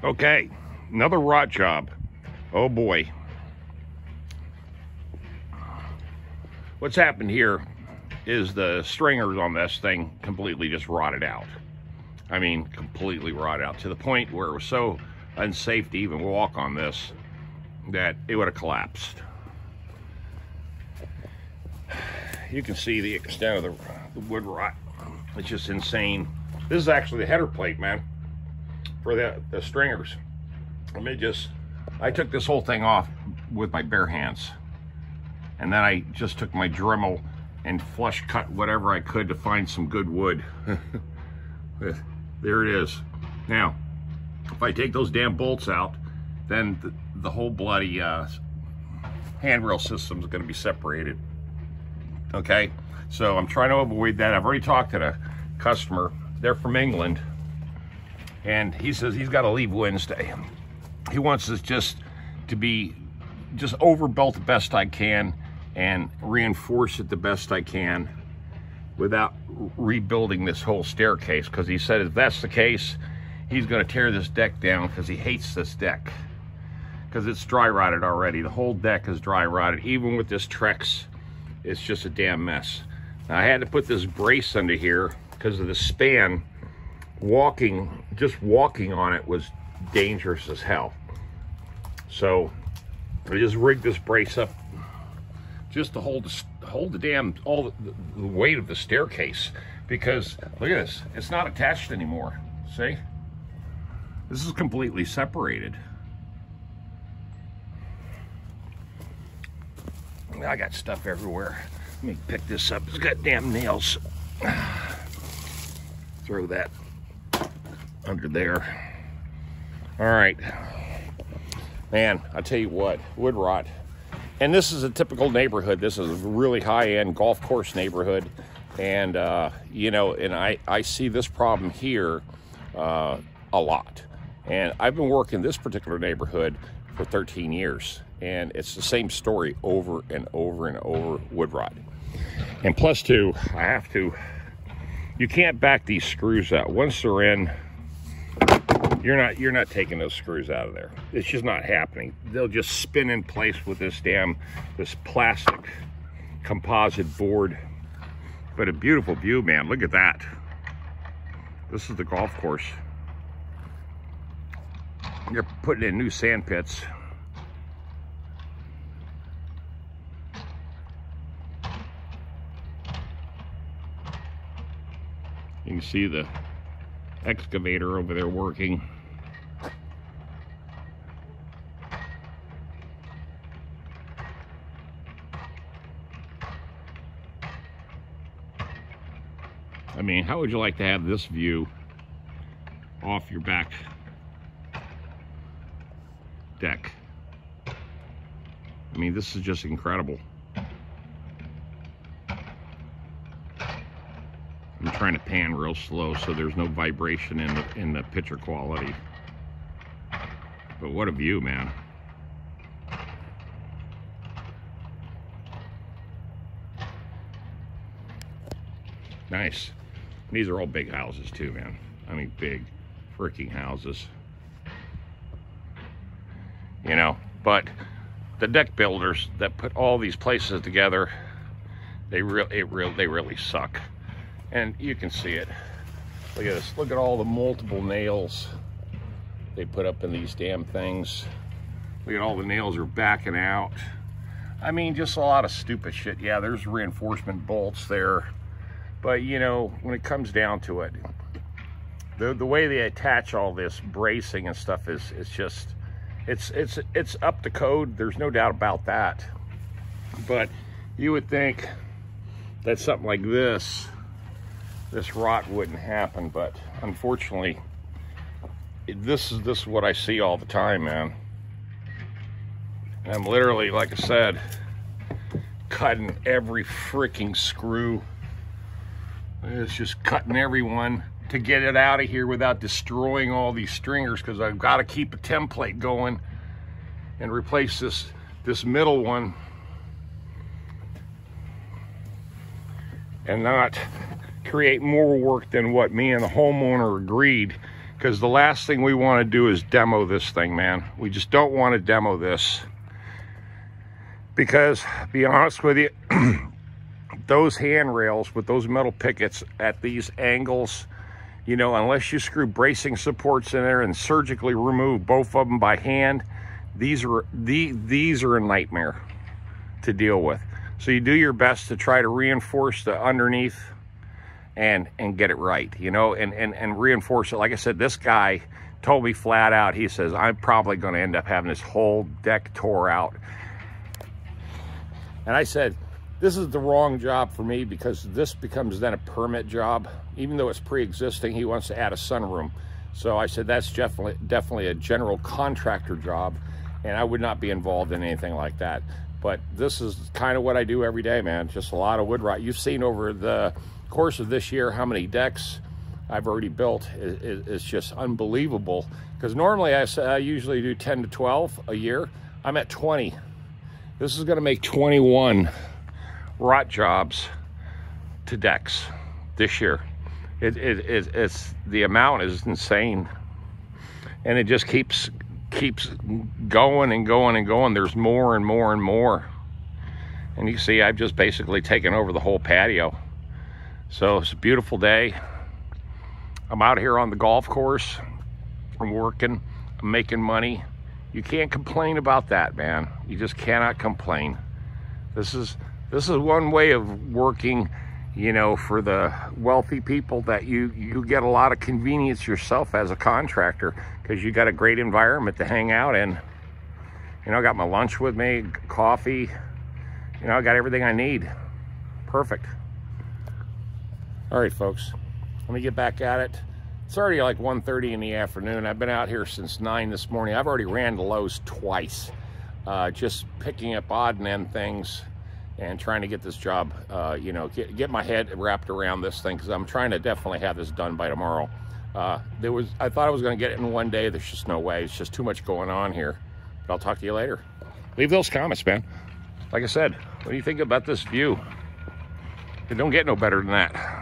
Okay, another rot job. Oh boy. What's happened here is the stringers on this thing completely just rotted out. I mean, completely rotted out to the point where it was so unsafe to even walk on this that it would have collapsed. You can see the extent of the wood rot. It's just insane. This is actually the header plate, man, for the stringers. I took this whole thing off with my bare hands. And then I just took my Dremel and flush cut whatever I could to find some good wood. There it is. Now, if I take those damn bolts out, then the whole bloody handrail system is going to be separated. Okay, so I'm trying to avoid that. I've already talked to the customer. They're from England, and he says he's got to leave Wednesday. He wants us just to be overbuilt the best I can and reinforce it the best I can without rebuilding this whole staircase, because he said if that's the case, he's going to tear this deck down because he hates this deck, because it's dry rotted already. The whole deck is dry rotted. Even with this Trex, it's just a damn mess. Now, I had to put this brace under here because of the span. Just walking on it was dangerous as hell. So I just rigged this brace up just to hold the damn, all the weight of the staircase, because look at this, it's not attached anymore. See? This is completely separated. I got stuff everywhere. Let me pick this up. It's got damn nails. Throw that under there. All right. Man, I tell you what, wood rot. And this is a typical neighborhood. This is a really high-end golf course neighborhood. And, you know, and I see this problem here a lot. And I've been working this particular neighborhood for 13 years. And it's the same story over and over and over, wood rot. And plus two, you can't back these screws out. Once they're in, you're not taking those screws out of there. It's just not happening. They'll just spin in place with this plastic composite board. But a beautiful view, man. Look at that. This is the golf course. They're putting in new sand pits. You can see the excavator over there working. I mean, how would you like to have this view off your back deck? I mean, this is just incredible. I'm trying to pan real slow so there's no vibration in the picture quality. But what a view, man. Nice. These are all big houses too, man. I mean, big freaking houses. You know, but the deck builders that put all these places together, they really suck. And you can see it. Look at this. Look at all the multiple nails they put up in these damn things. Look at all the nails are backing out. I mean, just a lot of stupid shit. Yeah, there's reinforcement bolts there. But, you know, when it comes down to it, the way they attach all this bracing and stuff is just, it's up to code. There's no doubt about that. But you would think that something like this rot wouldn't happen, but unfortunately, this is what I see all the time, man. And I'm literally, like I said, cutting every freaking screw. It's just cutting everyone to get it out of here without destroying all these stringers, because I've got to keep a template going and replace this middle one and not create more work than what me and the homeowner agreed, because the last thing we want to do is demo this thing, man. We just don't want to demo this, because, to be honest with you, those handrails with those metal pickets at these angles, you know, unless you screw bracing supports in there and surgically remove both of them by hand, these are a nightmare to deal with. So you do your best to try to reinforce the underneath and get it right, you know, and reinforce it. Like I said, this guy told me flat out, he says, I'm probably going to end up having this whole deck tore out. And I said, this is the wrong job for me, because this becomes then a permit job. Even though it's pre-existing, he wants to add a sunroom. So I said, that's definitely a general contractor job, and I would not be involved in anything like that. But this is kind of what I do every day, man. Just a lot of wood rot. You've seen over the course of this year how many decks I've already built. It's just unbelievable. Because normally I usually do 10 to 12 a year. I'm at 20. This is going to make 21 rot jobs to decks this year. It's the amount is insane, and it just keeps going and going and going. There's more and more and more, and you see I've just basically taken over the whole patio. So it's a beautiful day. I'm out here on the golf course. I'm working, I'm making money. You can't complain about that, man. You just cannot complain. This is one way of working, you know, for the wealthy people, that you get a lot of convenience yourself as a contractor, because you got a great environment to hang out in. You know, I got my lunch with me, coffee, you know, I got everything I need. Perfect. All right, folks, let me get back at it. It's already like 1:30 in the afternoon. I've been out here since 9 this morning. I've already ran to Lowe's twice, just picking up odd and end things and trying to get this job, you know, get my head wrapped around this thing, because I'm trying to definitely have this done by tomorrow. I thought I was going to get it in one day. There's just no way. It's just too much going on here. But I'll talk to you later. Leave those comments, man. Like I said, what do you think about this view? It don't get no better than that.